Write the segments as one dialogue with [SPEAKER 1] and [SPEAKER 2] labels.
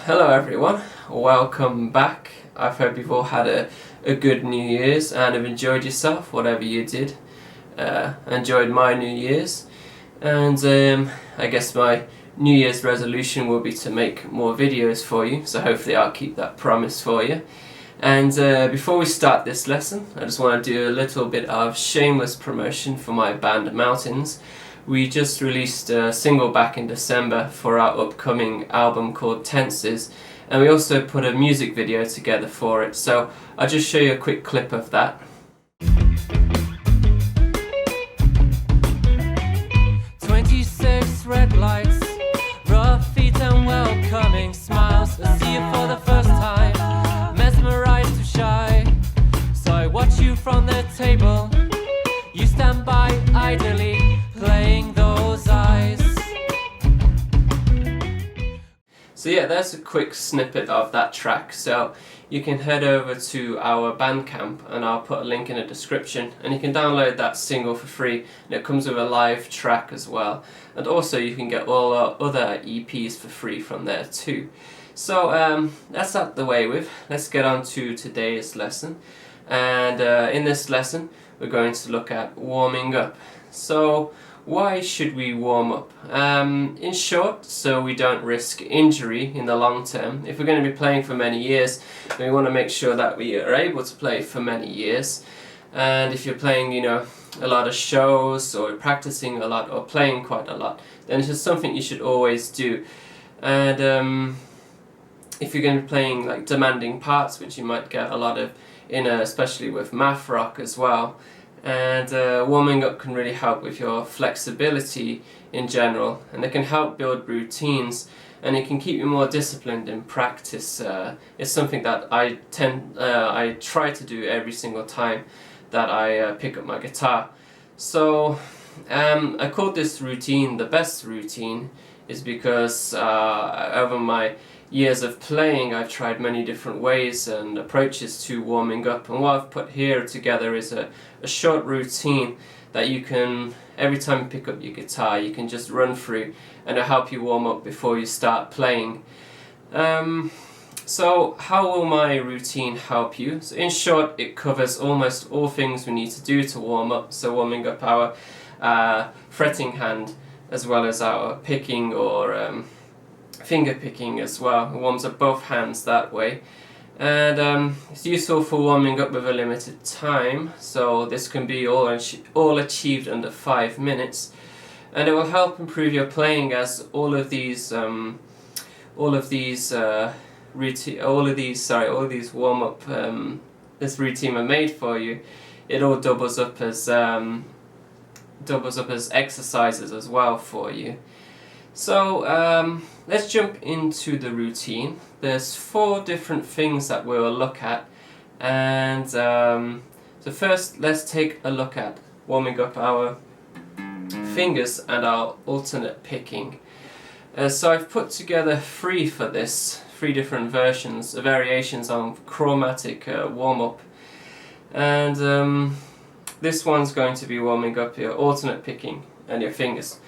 [SPEAKER 1] Hello everyone, welcome back. I hope you've all had a good New Year's and have enjoyed yourself, whatever you did. Enjoyed my New Year's, and I guess my New Year's resolution will be to make more videos for you, so hopefully I'll keep that promise for you. And before we start this lesson, I just want to do a little bit of shameless promotion for my band Mountains. We just released a single back in December for our upcoming album called Tenses, and we also put a music video together for it, so I'll just show you a quick clip of that.
[SPEAKER 2] 26 red lights, rough feet and welcoming smiles. I see you for the first time, mesmerized too shy. So I watch you from the table, you stand by idly, playing those eyes.
[SPEAKER 1] So yeah, there's a quick snippet of that track, so you can head over to our Bandcamp and I'll put a link in the description, and you can download that single for free, and it comes with a live track as well, and also you can get all our other EPs for free from there too. So that's out the way with. Let's get on to today's lesson, and in this lesson we're going to look at warming up. So why should we warm up? In short, so we don't risk injury in the long term. If we're going to be playing for many years, we want to make sure that we are able to play for many years. And if you're playing, a lot of shows, or practicing a lot, or playing quite a lot, then it's just something you should always do. And if you're going to be playing like demanding parts, which you might get a lot of especially with math rock as well, and warming up can really help with your flexibility in general, and it can help build routines, and it can keep you more disciplined in practice. It's something that I try to do every single time that I pick up my guitar. So I called this routine the best routine, is because over my years of playing I've tried many different ways and approaches to warming up, and what I've put here together is a short routine that you can, every time you pick up your guitar, you can just run through, and it'll help you warm up before you start playing. So how will my routine help you? So in short, it covers almost all things we need to do to warm up. So warming up our fretting hand, as well as our picking or finger picking as well. It warms up both hands that way. And it's useful for warming up with a limited time, so this can be all achieved under 5 minutes, and it will help improve your playing, as all of these warm up this routine are made for you. It all doubles up as exercises as well for you. So let's jump into the routine. There's 4 different things that we'll look at, and so first let's take a look at warming up our fingers and our alternate picking. So I've put together 3 for this, 3 different variations on chromatic warm-up, and this one's going to be warming up your alternate picking and your fingers.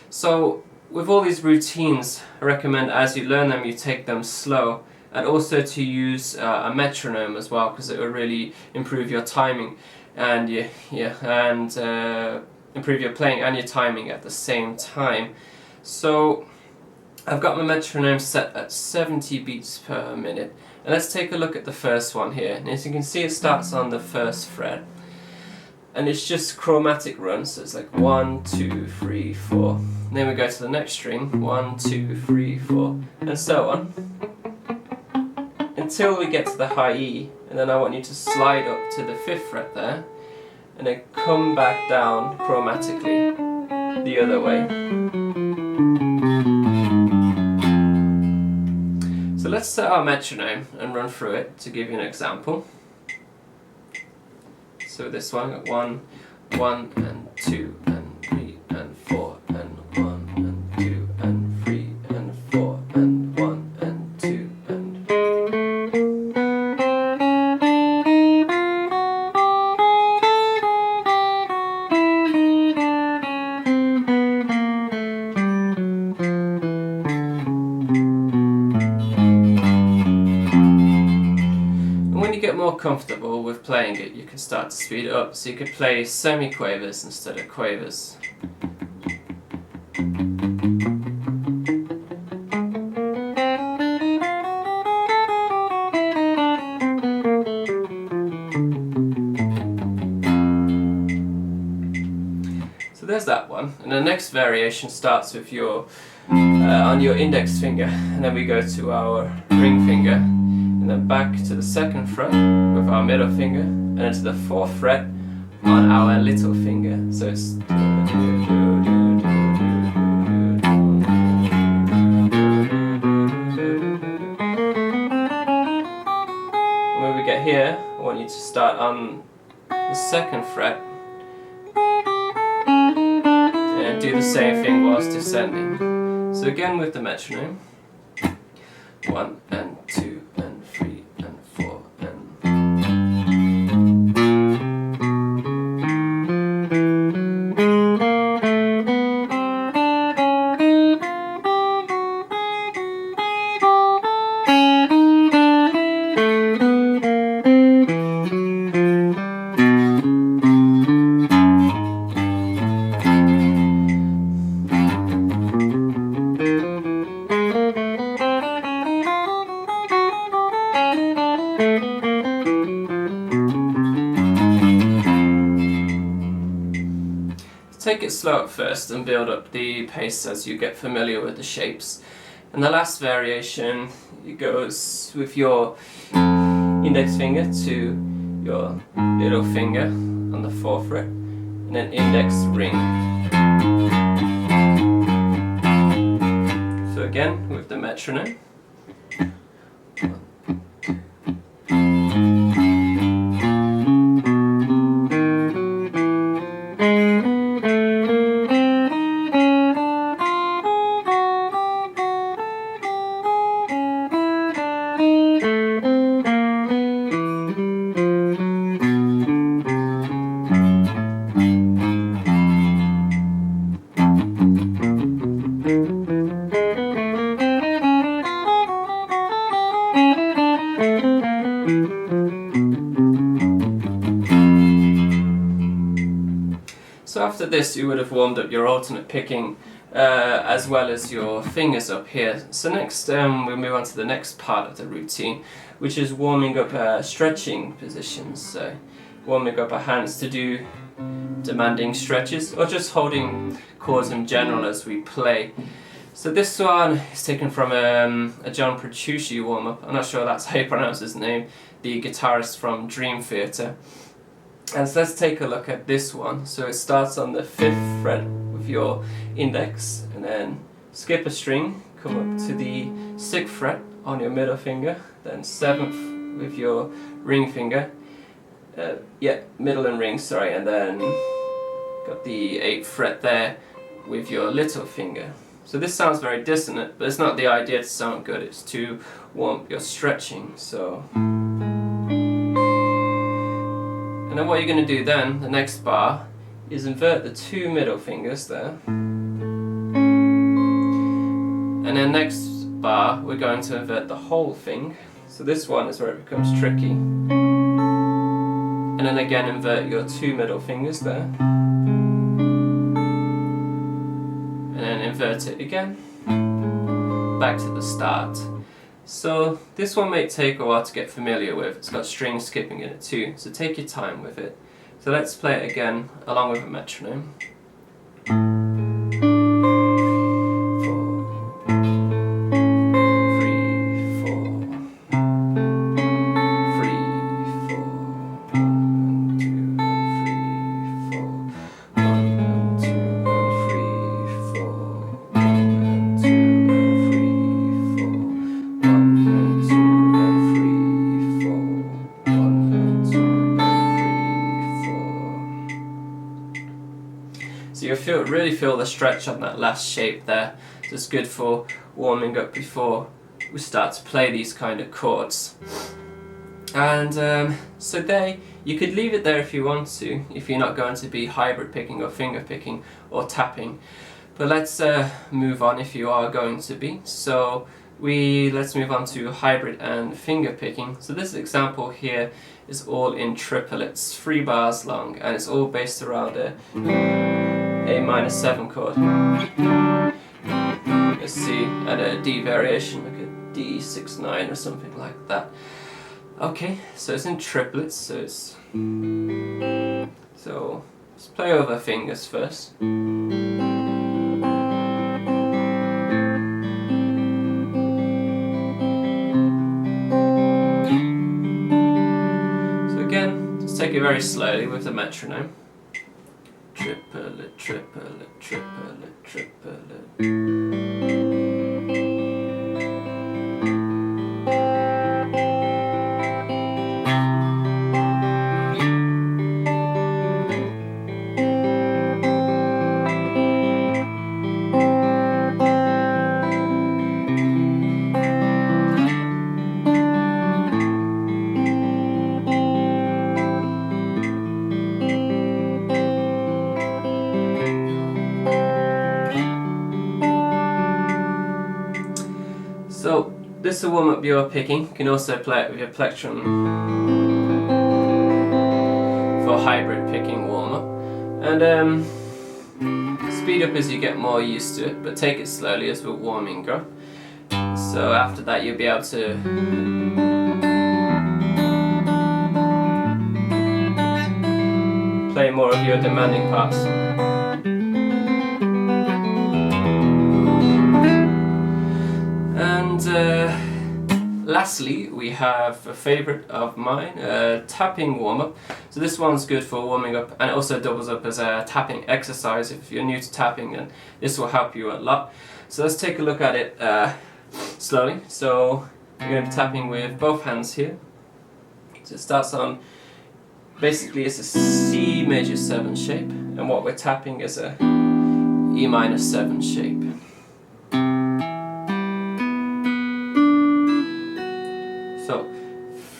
[SPEAKER 1] So with all these routines, I recommend as you learn them you take them slow, and also to use a metronome as well, because it will really improve your timing and improve your playing and your timing at the same time. So I've got my metronome set at 70 beats per minute, and let's take a look at the first one here. And as you can see, it starts on the 1st fret, and it's just chromatic runs, so it's like 1, 2, 3, 4. And then we go to the next string, 1, 2, 3, 4, and so on, until we get to the high E, and then I want you to slide up to the 5th fret there, and then come back down chromatically the other way. So let's set our metronome and run through it to give you an example. So this one, 1, 1, and 2, and 3, and 4, and 1, and 2, and 3, and 4, and 1, and 2, and... comfortable with playing it, you can start to speed it up. So you could play semi-quavers instead of quavers. So there's that one, and the next variation starts with your on your index finger, and then we go to our ring finger, and then back to the 2nd fret with our middle finger, and then to the 4th fret on our little finger. So it's when we get here, I want you to start on the 2nd fret and do the same thing whilst descending. So again with the metronome, 1 and 2 and 3 and 4 and... Take it slow at first and build up the pace as you get familiar with the shapes. And the last variation, it goes with your index finger to your little finger on the 4th fret, and then index ring. So again with the metronome. So after this you would have warmed up your alternate picking as well as your fingers up here. So next we'll move on to the next part of the routine, which is warming up stretching positions. So warming up our hands to do demanding stretches, or just holding chords in general as we play. So this one is taken from a John Petrucci warm-up. I'm not sure that's how you pronounce his name, the guitarist from Dream Theater. And so let's take a look at this one. So it starts on the 5th fret with your index, and then skip a string, come up to the 6th fret on your middle finger, then 7th with your ring finger, middle and ring, sorry, and then got the 8th fret there with your little finger. So this sounds very dissonant, but it's not the idea to sound good, it's to warm up your stretching. So, and then what you're going to do then, the next bar, is invert the 2 middle fingers there. And then next bar, we're going to invert the whole thing. So this one is where it becomes tricky. And then again invert your 2 middle fingers there. And then invert it again. Back to the start. So this one may take a while to get familiar with. It's got string skipping in it too, so take your time with it. So let's play it again along with a metronome. So you really feel the stretch on that last shape there. So it's good for warming up before we start to play these kind of chords. And so there, you could leave it there if you want to, if you're not going to be hybrid picking or finger picking or tapping. But let's move on if you are going to be. So let's move on to hybrid and finger picking. So this example here is all in triplets, 3 bars long, and it's all based around a A-7 chord. A C and a D variation, like a D6-9 or something like that. Okay, so it's in triplets, so let's play over fingers first. So again, just take it very slowly with the metronome. Triplet, triplet, triplet, triplet. So this is a warm-up you're picking. You can also play it with your plectrum for hybrid picking warm-up. And speed up as you get more used to it, but take it slowly as we're warming up. So after that you'll be able to play more of your demanding parts. Lastly, we have a favourite of mine, tapping warm-up. So this one's good for warming up, and it also doubles up as a tapping exercise. If you're new to tapping, then this will help you a lot. So let's take a look at it slowly. So we're going to be tapping with both hands here. So it starts on, basically it's a C major 7 shape, and what we're tapping is a E-7 shape. So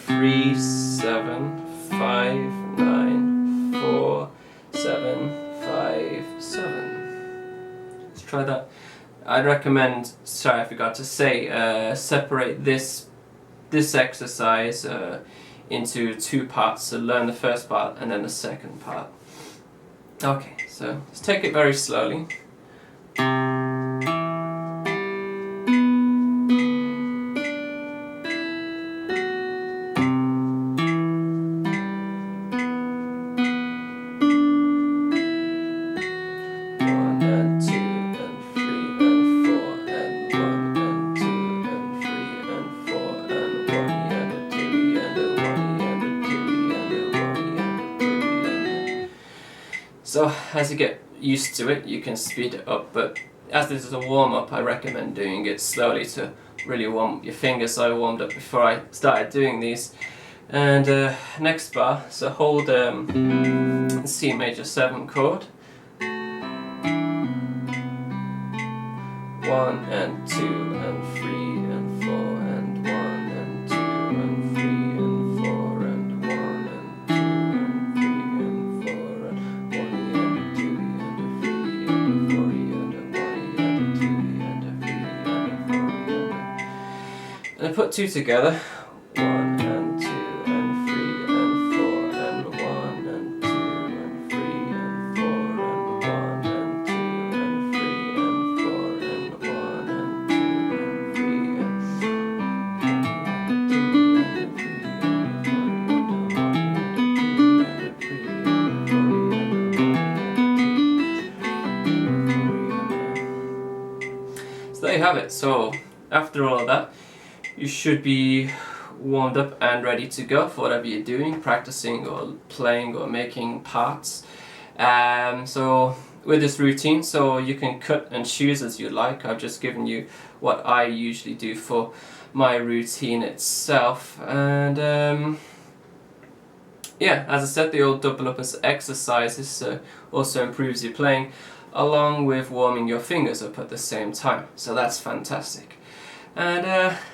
[SPEAKER 1] 3, 7, 5, 9, 4, 7, 5, 7. Let's try that. I'd recommend, sorry I forgot to say, separate this exercise into 2 parts. So learn the first part and then the second part. Okay, so let's take it very slowly. So as you get used to it, you can speed it up, but as this is a warm-up, I recommend doing it slowly to really warm up your fingers. So I warmed up before I started doing these. And next bar, so hold C major 7 chord. 1 and 2 and 3 and 4 and 1 and 2 and 3 and 4 and 1 and 2 and 3 and 4 and 1 and 2 and 3 and 4 and 1 and 2 and 3 and 4 and I put 2 together. 1 and 2 and 3 and 4 and 1 and 2 and 3 and 4 and 1 and 2 and 3 and 4 and 1 and 2 and 3 and So there you have it. So after all of that, you should be warmed up and ready to go for whatever you're doing, practicing or playing or making parts. So with this routine, so you can cut and choose as you like. I've just given you what I usually do for my routine itself, and yeah, as I said, they all double up as exercises, so also improves your playing along with warming your fingers up at the same time, so that's fantastic. And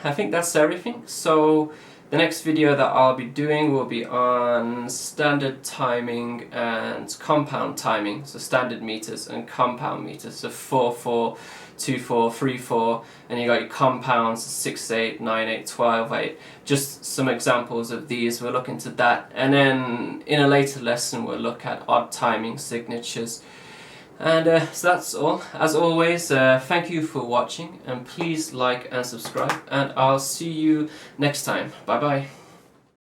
[SPEAKER 1] I think that's everything. So The next video that I'll be doing will be on standard timing and compound timing, so standard meters and compound meters, so 4/4, 2/4, 3/4, and you got your compounds 6/8, 9/8, 12/8. Just some examples of these. We'll look into that, and then in a later lesson we'll look at odd timing signatures. And so that's all. As always, thank you for watching, and please like and subscribe, and I'll see you next time. Bye bye.